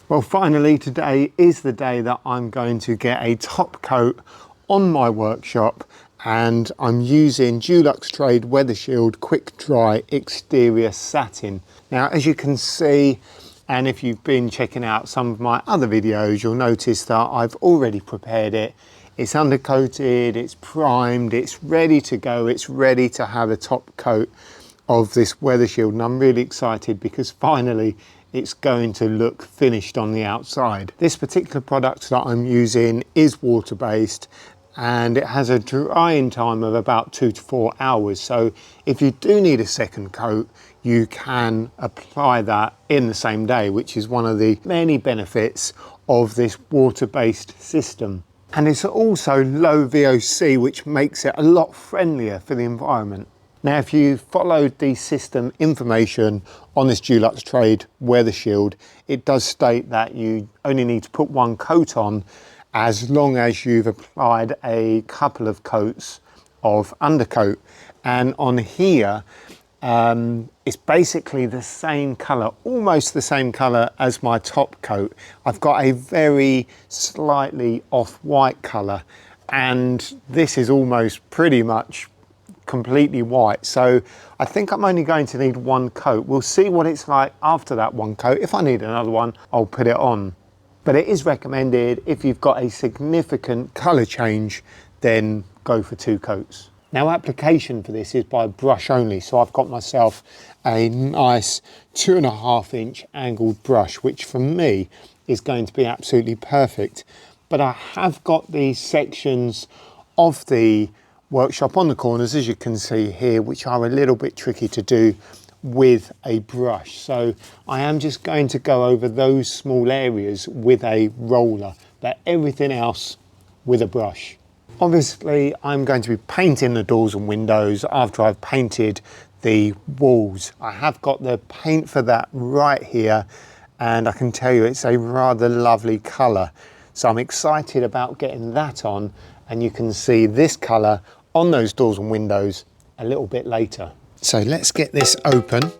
Well, finally today is the day that I'm going to get a top coat on my workshop, and I'm using Dulux Trade WeatherShield Quick Dry Exterior Satin. Now, as you can see, and if you've been checking out some of my other videos, you'll notice that I've already prepared it. It's undercoated, it's primed, it's ready to go, it's ready to have a top coat of this WeatherShield, and I'm really excited because finally it's going to look finished on the outside. This particular product that I'm using is water-based, and it has a drying time of about 2 to 4 hours. So if you do need a second coat, you can apply that in the same day, which is one of the many benefits of this water-based system. And it's also low VOC, which makes it a lot friendlier for the environment. Now, if you followed the system information on this Dulux Trade WeatherShield, it does state that you only need to put one coat on as long as you've applied a couple of coats of undercoat. And on here, it's basically the same colour, almost the same colour as my top coat. I've got a very slightly off-white colour, and this is almost pretty much completely white. So I think I'm only going to need one coat. We'll see what it's like after that one coat. If I need another one, I'll put it on. But it is recommended, if you've got a significant colour change, then go for 2 coats. Now, application for this is by brush only. So I've got myself a nice 2.5 inch angled brush, which for me is going to be absolutely perfect. But I have got these sections of the workshop on the corners, as you can see here, which are a little bit tricky to do with a brush. So I am just going to go over those small areas with a roller, but everything else with a brush. Obviously, I'm going to be painting the doors and windows after I've painted the walls. I have got the paint for that right here, and I can tell you it's a rather lovely colour. So I'm excited about getting that on, and you can see this colour on those doors and windows a little bit later. So let's get this open.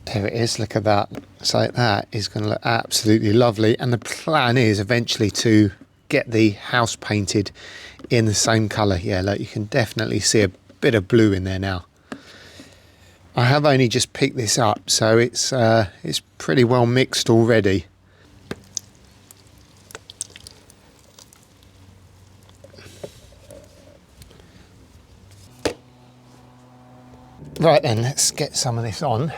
There it is, look at that. So that is going to look absolutely lovely, and the plan is eventually to get the house painted in the same colour. Yeah, look, you can definitely see a bit of blue in there now. I have only just picked this up, so it's pretty well mixed already. Right then, let's get some of this on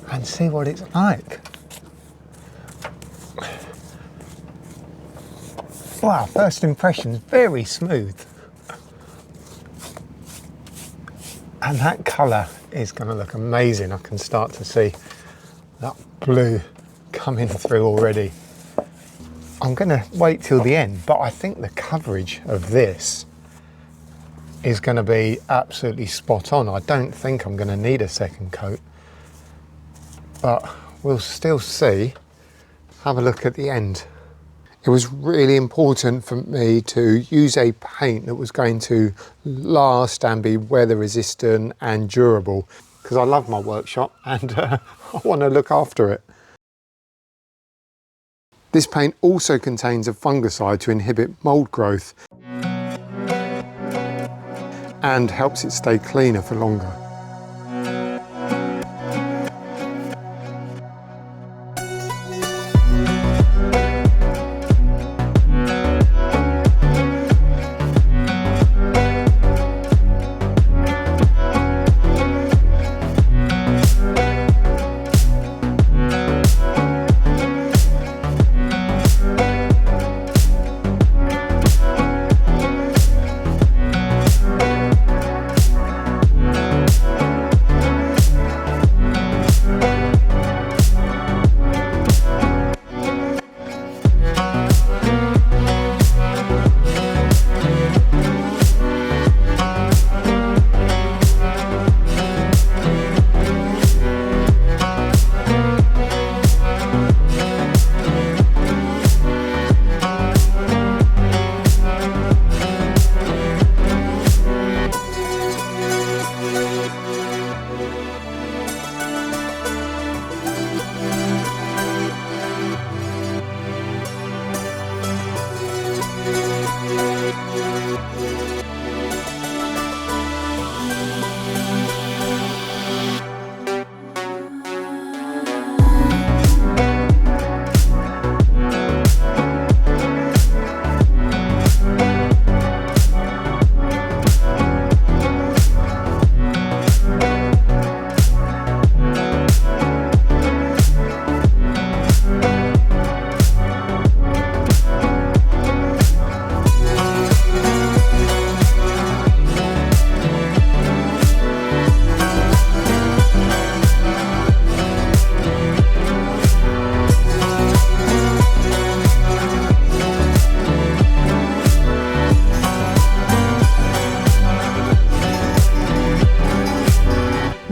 and see what it's like. Wow, first impressions, very smooth. And that colour is going to look amazing. I can start to see that blue coming through already. I'm going to wait till the end, but I think the coverage of this is going to be absolutely spot on. I don't think I'm going to need a second coat, but we'll still see. Have a look at the end. It was really important for me to use a paint that was going to last and be weather resistant and durable, because I love my workshop and I want to look after it. This paint also contains a fungicide to inhibit mold growth and helps it stay cleaner for longer.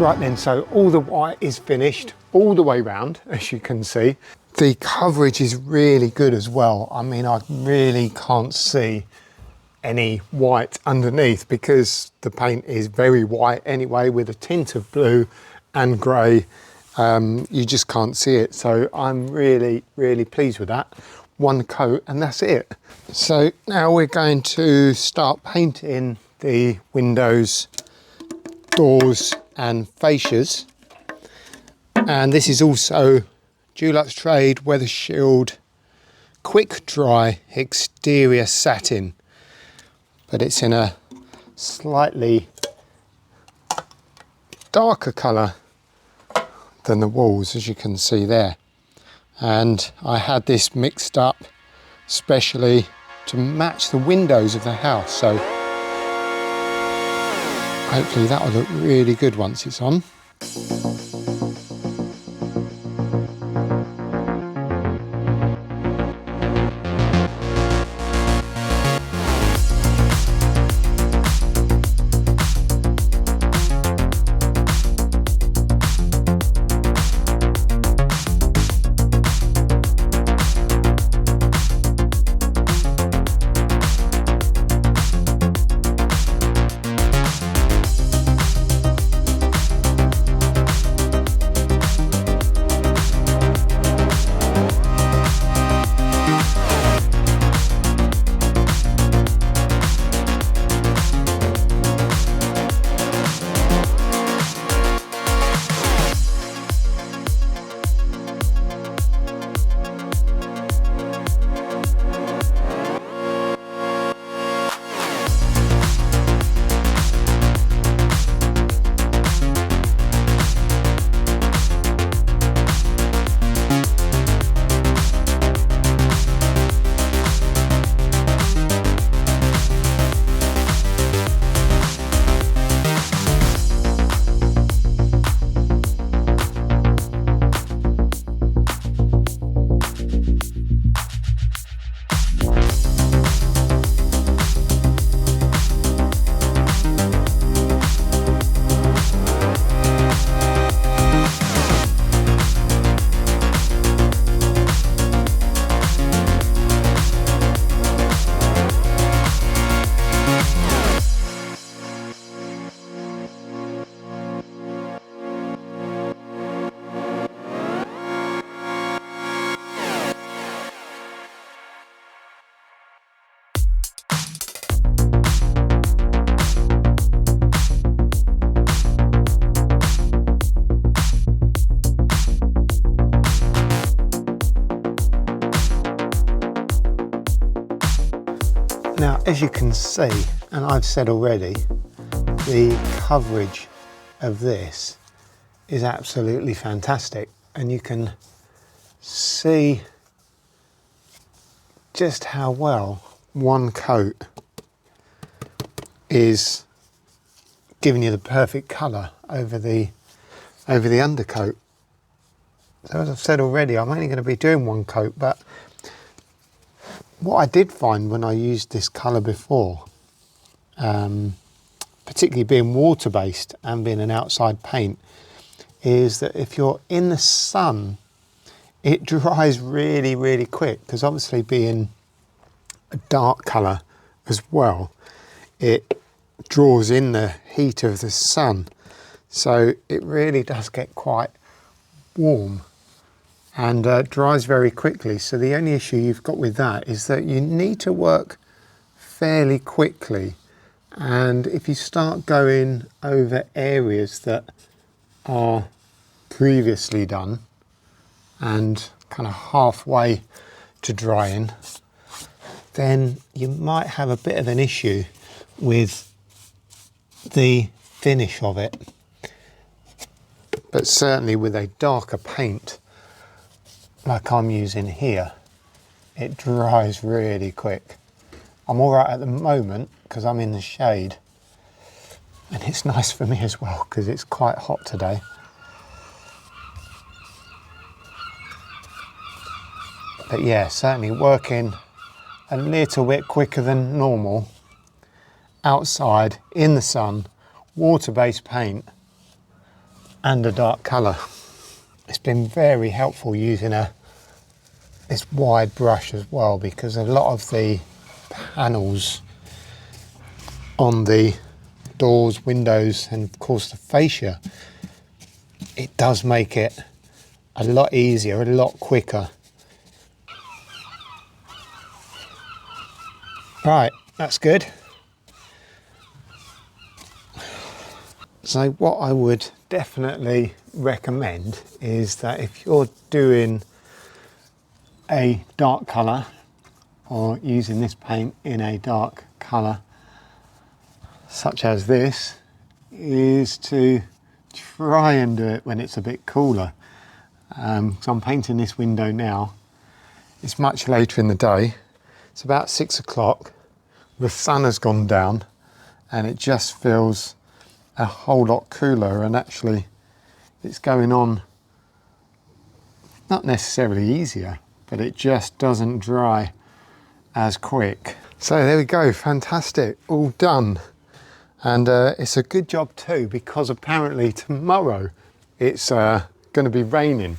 Right then, so all the white is finished all the way round, as you can see. The coverage is really good as well. I mean, I really can't see any white underneath because the paint is very white anyway, with a tint of blue and grey. You just can't see it. So I'm really, really pleased with that. One coat and that's it. So now we're going to start painting the windows, doors and fascias. And this is also Dulux Trade WeatherShield Quick Dry Exterior Satin, but it's in a slightly darker colour than the walls, as you can see there. And I had this mixed up specially to match the windows of the house, so hopefully that will look really good once it's on. Now, as you can see, and I've said already, the coverage of this is absolutely fantastic, and you can see just how well one coat is giving you the perfect colour over the undercoat. So as I've said already, I'm only going to be doing one coat, but what I did find when I used this colour before, particularly being water-based and being an outside paint, is that if you're in the sun, it dries really, really quick, because obviously being a dark colour as well, it draws in the heat of the sun. So it really does get quite warm and dries very quickly. So the only issue you've got with that is that you need to work fairly quickly, and if you start going over areas that are previously done and kind of halfway to drying, then you might have a bit of an issue with the finish of it. But certainly with a darker paint like I'm using here, it dries really quick. I'm all right at the moment because I'm in the shade, and it's nice for me as well because it's quite hot today. But yeah, certainly working a little bit quicker than normal outside in the sun, water-based paint, and a dark colour. It's been very helpful using this wide brush as well, because a lot of the panels on the doors, windows, and of course the fascia, it does make it a lot easier, a lot quicker. Right, that's good. So what I would definitely recommend is that if you're doing a dark colour or using this paint in a dark colour such as this, is to try and do it when it's a bit cooler. So I'm painting this window now. It's much later in the day. It's about 6 o'clock. The sun has gone down and it just feels a whole lot cooler, and actually it's going on not necessarily easier, but it just doesn't dry as quick. So there we go, fantastic, all done. And it's a good job too, because apparently tomorrow it's going to be raining.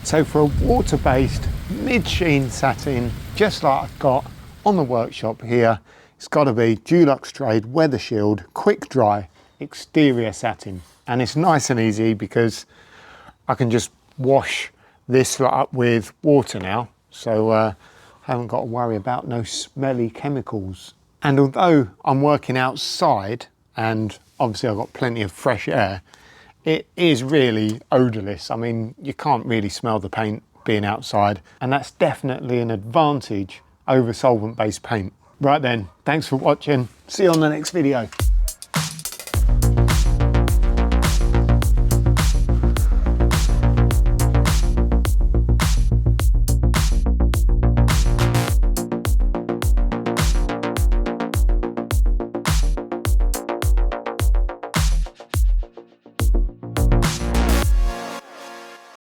So for a water-based mid-sheen satin, just like I've got on the workshop here, it's got to be Dulux Trade WeatherShield Quick Dry Exterior Satin. And it's nice and easy because I can just wash this up with water now, so I haven't got to worry about no smelly chemicals. And although I'm working outside and obviously I've got plenty of fresh air, it is really odourless. I mean, you can't really smell the paint being outside, and that's definitely an advantage over solvent-based paint. Right then, thanks for watching. See you on the next video.